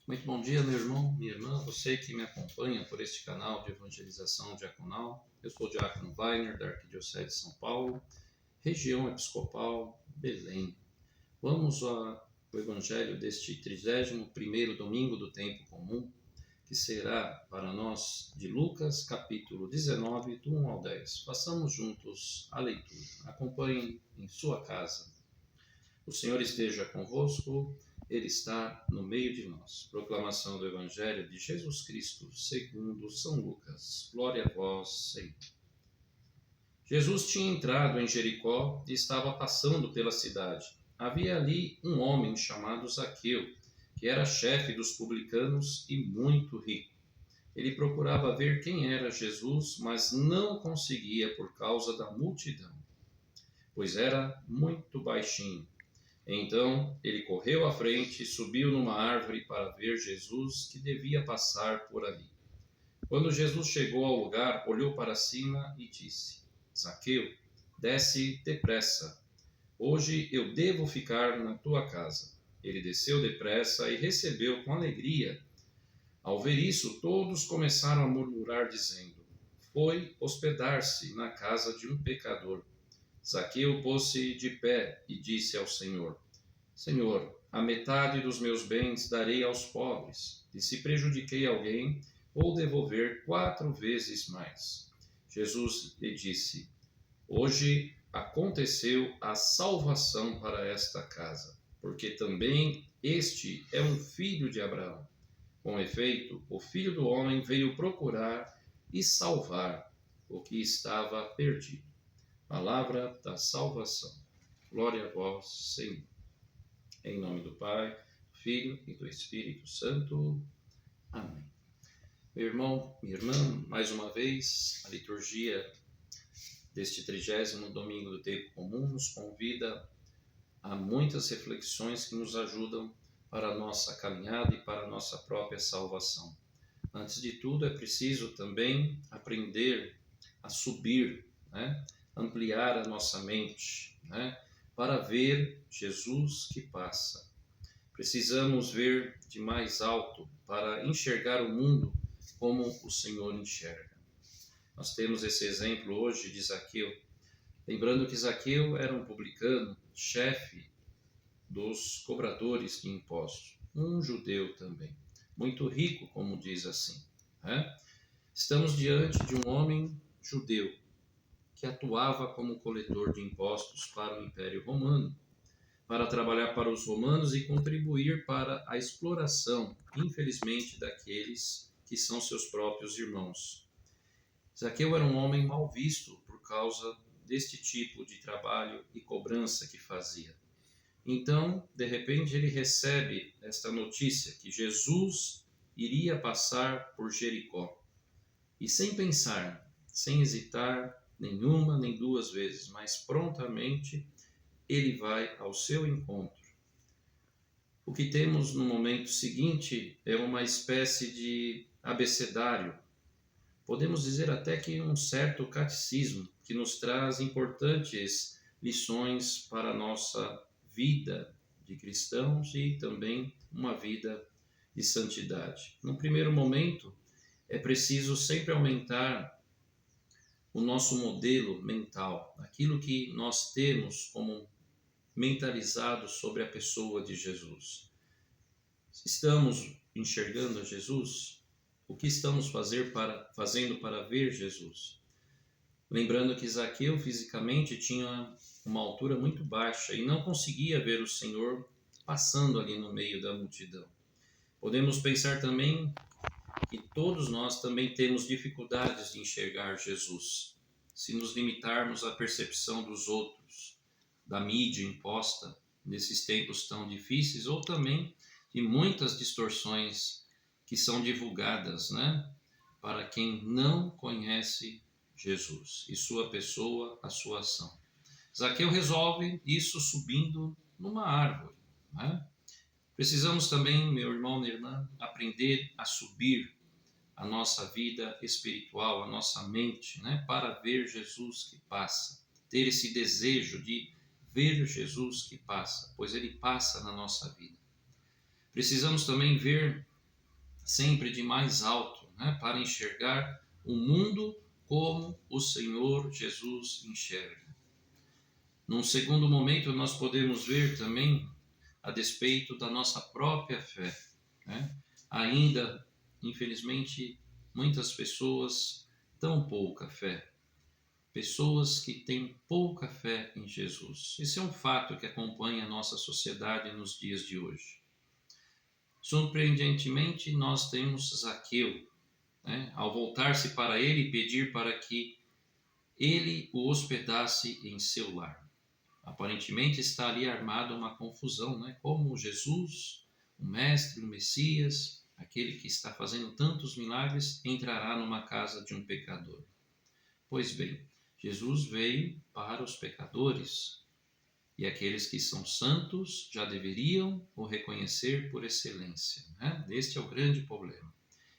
Muito bom dia, meu irmão, minha irmã, você que me acompanha por este canal de evangelização diaconal. Eu sou o diácono Wagner, da Arquidiocese de São Paulo, região episcopal, Belém. Vamos ao evangelho deste 31º domingo do tempo comum, que será para nós de Lucas, capítulo 19, do 1 ao 10. Façamos juntos a leitura. Acompanhem em sua casa. O Senhor esteja convosco, Ele está no meio de nós. Proclamação do Evangelho de Jesus Cristo, segundo São Lucas. Glória a vós, Senhor. Jesus tinha entrado em Jericó e estava passando pela cidade. Havia ali um homem chamado Zaqueu, que era chefe dos publicanos e muito rico. Ele procurava ver quem era Jesus, mas não conseguia por causa da multidão, pois era muito baixinho. Então ele correu à frente e subiu numa árvore para ver Jesus, que devia passar por ali. Quando Jesus chegou ao lugar, olhou para cima e disse: Zaqueu, desce depressa. Hoje eu devo ficar na tua casa. Ele desceu depressa e recebeu com alegria. Ao ver isso, todos começaram a murmurar, dizendo: foi hospedar-se na casa de um pecador. Zaqueu pôs-se de pé e disse ao Senhor: Senhor, a metade dos meus bens darei aos pobres, e se prejudiquei alguém, vou devolver 4 vezes mais. Jesus lhe disse: Hoje aconteceu a salvação para esta casa, porque também este é um filho de Abraão. Com efeito, o Filho do Homem veio procurar e salvar o que estava perdido. Palavra da salvação. Glória a vós, Senhor. Em nome do Pai, do Filho e do Espírito Santo. Amém. Meu irmão, minha irmã, mais uma vez, a liturgia deste 30º domingo do tempo comum nos convida a muitas reflexões que nos ajudam para a nossa caminhada e para a nossa própria salvação. Antes de tudo, é preciso também aprender a subir, ampliar a nossa mente, para ver Jesus que passa. Precisamos ver de mais alto para enxergar o mundo como o Senhor enxerga. Nós temos esse exemplo hoje de Zaqueu. Lembrando que Zaqueu era um publicano, chefe dos cobradores de impostos, um judeu também, muito rico, como diz assim. Estamos diante de um homem judeu que atuava como coletor de impostos para o Império Romano, para trabalhar para os romanos e contribuir para a exploração, infelizmente, daqueles que são seus próprios irmãos. Zaqueu era um homem mal visto por causa deste tipo de trabalho e cobrança que fazia. Então, de repente, ele recebe esta notícia que Jesus iria passar por Jericó. E sem pensar, sem hesitar nenhuma nem duas vezes, mas prontamente ele vai ao seu encontro. O que temos no momento seguinte é uma espécie de abecedário. Podemos dizer até que um certo catecismo que nos traz importantes lições para a nossa vida de cristãos e também uma vida de santidade. No primeiro momento, é preciso sempre aumentar o nosso modelo mental, aquilo que nós temos como mentalizado sobre a pessoa de Jesus. Estamos enxergando a Jesus? O que estamos fazendo para ver Jesus? Lembrando que Zaqueu fisicamente tinha uma altura muito baixa e não conseguia ver o Senhor passando ali no meio da multidão. Podemos pensar também que todos nós também temos dificuldades de enxergar Jesus, se nos limitarmos à percepção dos outros, da mídia imposta nesses tempos tão difíceis, ou também de muitas distorções que são divulgadas, para quem não conhece Jesus e sua pessoa, a sua ação. Zaqueu resolve isso subindo numa árvore. Precisamos também, meu irmão, minha irmã, aprender a subir a nossa vida espiritual, a nossa mente, para ver Jesus que passa. Ter esse desejo de ver Jesus que passa, pois ele passa na nossa vida. Precisamos também ver sempre de mais alto, né, para enxergar o mundo como o Senhor Jesus enxerga. Num segundo momento, nós podemos ver também a despeito da nossa própria fé, né? Ainda, infelizmente, muitas pessoas tão pouca fé. Pessoas que têm pouca fé em Jesus. Esse é um fato que acompanha a nossa sociedade nos dias de hoje. Surpreendentemente, nós temos Zaqueu, né? Ao voltar-se para ele e pedir para que ele o hospedasse em seu lar. Aparentemente está ali armada uma confusão, né? Como Jesus, o Mestre, o Messias, aquele que está fazendo tantos milagres, entrará numa casa de um pecador. Pois bem, Jesus veio para os pecadores, e aqueles que são santos já deveriam o reconhecer por excelência, né? Este é o grande problema.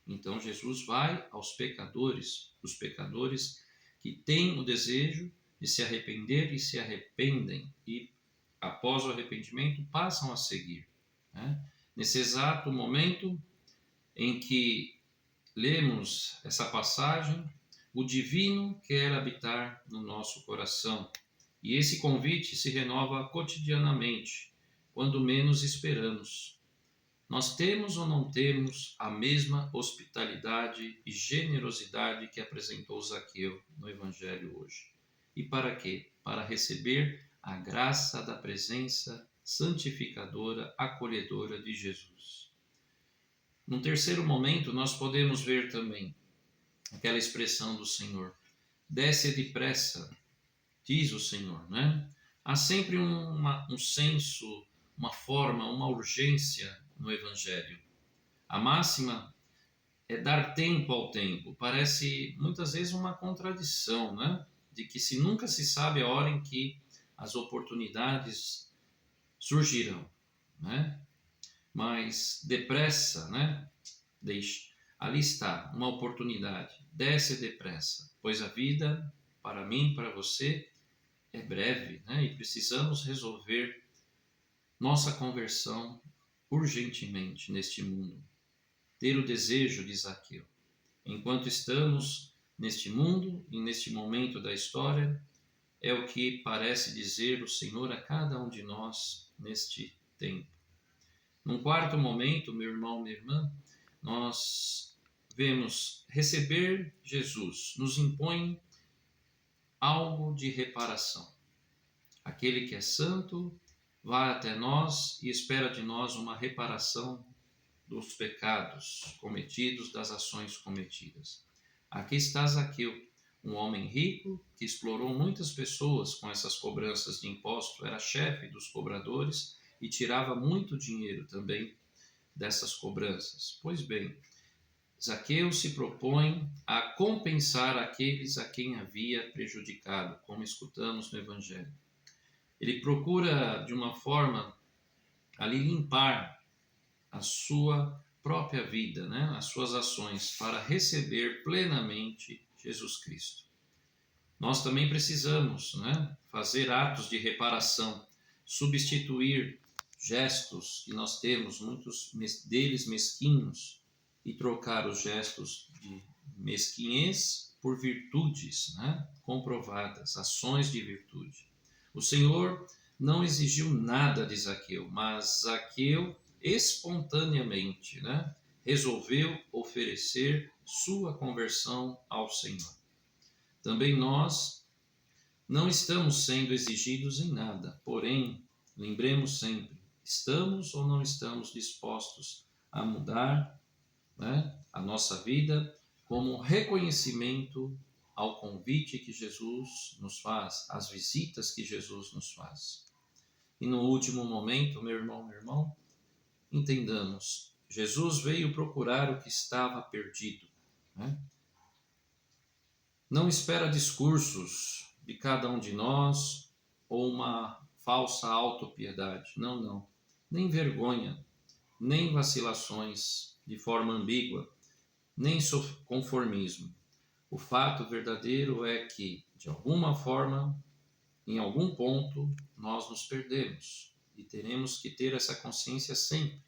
Então Jesus vai aos pecadores, os pecadores que têm o desejo de se arrepender e se arrependem, e após o arrependimento passam a seguir, né? Nesse exato momento em que lemos essa passagem, o divino quer habitar no nosso coração, e esse convite se renova cotidianamente, quando menos esperamos. Nós temos ou não temos a mesma hospitalidade e generosidade que apresentou Zaqueu no Evangelho hoje? E para quê? Para receber a graça da presença santificadora, acolhedora de Jesus. Num terceiro momento, nós podemos ver também aquela expressão do Senhor: desce depressa, diz o Senhor, né? Há sempre um senso, uma forma, uma urgência no Evangelho. A máxima é dar tempo ao tempo. Parece muitas vezes uma contradição, né? De que nunca se sabe a hora em que as oportunidades surgirão, né? Mas depressa, né? Deixe. Ali está uma oportunidade. Desce depressa, pois a vida, para mim, para você, é breve, né? E precisamos resolver nossa conversão urgentemente neste mundo. Ter o desejo de Zaqueu. Enquanto estamos neste mundo e neste momento da história, é o que parece dizer o Senhor a cada um de nós neste tempo. Num quarto momento, meu irmão, minha irmã, nós vemos receber Jesus, nos impõe algo de reparação. Aquele que é santo vai até nós e espera de nós uma reparação dos pecados cometidos, das ações cometidas. Aqui está Zaqueu, um homem rico que explorou muitas pessoas com essas cobranças de imposto, era chefe dos cobradores e tirava muito dinheiro também dessas cobranças. Pois bem, Zaqueu se propõe a compensar aqueles a quem havia prejudicado, como escutamos no Evangelho. Ele procura, de uma forma, ali limpar a sua própria vida, né? As suas ações, para receber plenamente Jesus Cristo. Nós também precisamos, né, fazer atos de reparação, substituir gestos que nós temos, muitos deles mesquinhos, e trocar os gestos de mesquinhez por virtudes, né, comprovadas, ações de virtude. O Senhor não exigiu nada de Zaqueu, mas Zaqueu espontaneamente, né, resolveu oferecer sua conversão ao Senhor. Também nós não estamos sendo exigidos em nada, porém, lembremos sempre, estamos ou não estamos dispostos a mudar, né, a nossa vida como reconhecimento ao convite que Jesus nos faz, às visitas que Jesus nos faz. E no último momento, meu irmão, entendamos, Jesus veio procurar o que estava perdido, né? Não espera discursos de cada um de nós ou uma falsa autopiedade. Não. Nem vergonha, nem vacilações de forma ambígua, nem conformismo. O fato verdadeiro é que, de alguma forma, em algum ponto, nós nos perdemos e teremos que ter essa consciência sempre.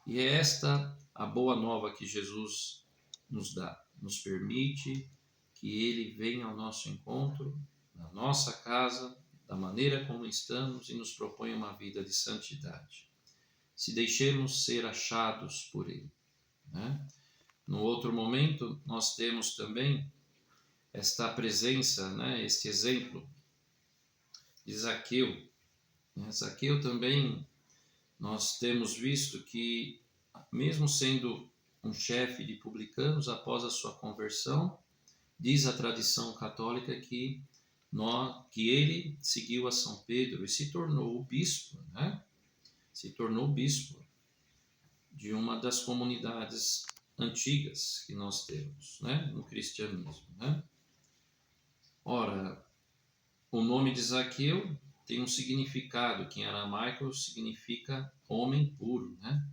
E é esta a boa nova que Jesus nos dá, nos permite que Ele venha ao nosso encontro, na nossa casa, da maneira como estamos e nos propõe uma vida de santidade. Se deixemos ser achados por Ele, né? No outro momento, nós temos também esta presença, né? Este exemplo de Zaqueu. Zaqueu também, nós temos visto que, mesmo sendo um chefe de publicanos, após a sua conversão, diz a tradição católica que ele seguiu a São Pedro e se tornou o bispo, né? Se tornou bispo de uma das comunidades antigas que nós temos, né? No cristianismo, né? Ora, o nome de Zaqueu tem um significado que em aramaico significa homem puro, né?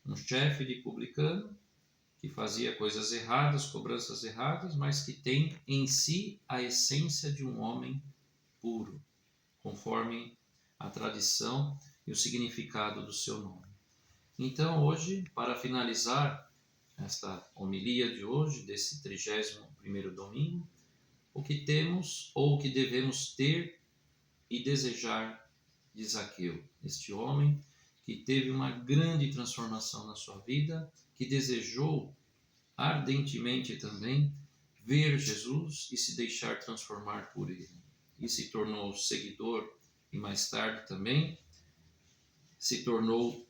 Um chefe de publicano que fazia coisas erradas, cobranças erradas, mas que tem em si a essência de um homem puro, conforme a tradição e o significado do seu nome. Então, hoje, para finalizar esta homilia de hoje, desse 31º domingo, o que temos ou o que devemos ter e desejar de Zaqueu, este homem que teve uma grande transformação na sua vida, que desejou ardentemente também ver Jesus e se deixar transformar por ele. E se tornou seguidor e mais tarde também se tornou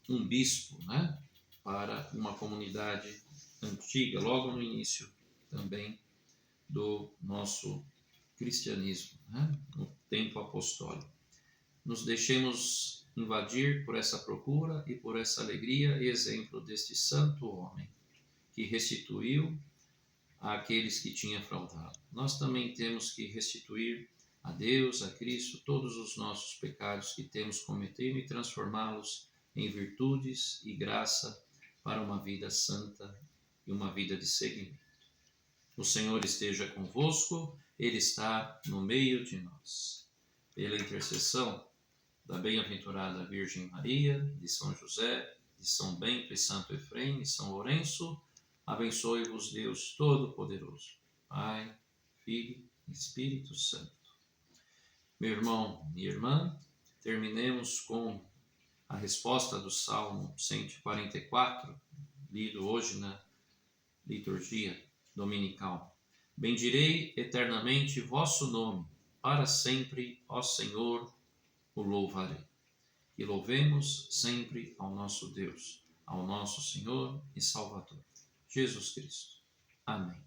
um bispo, né? Para uma comunidade antiga, logo no início também do nosso cristianismo, né? No tempo apostólico. Nos deixemos invadir por essa procura e por essa alegria e exemplo deste santo homem que restituiu àqueles que tinha fraudado. Nós também temos que restituir a Deus, a Cristo, todos os nossos pecados que temos cometido e transformá-los em virtudes e graça para uma vida santa e uma vida de seguimento. O Senhor esteja convosco, Ele está no meio de nós. Pela intercessão da bem-aventurada Virgem Maria, de São José, de São Bento e Santo Efrem e São Lourenço, abençoe-vos Deus Todo-Poderoso, Pai, Filho e Espírito Santo. Meu irmão, minha irmã, terminemos com a resposta do Salmo 144, lido hoje na liturgia dominical. Bendirei eternamente vosso nome, para sempre, ó Senhor, o louvarei. E louvemos sempre ao nosso Deus, ao nosso Senhor e Salvador, Jesus Cristo. Amém.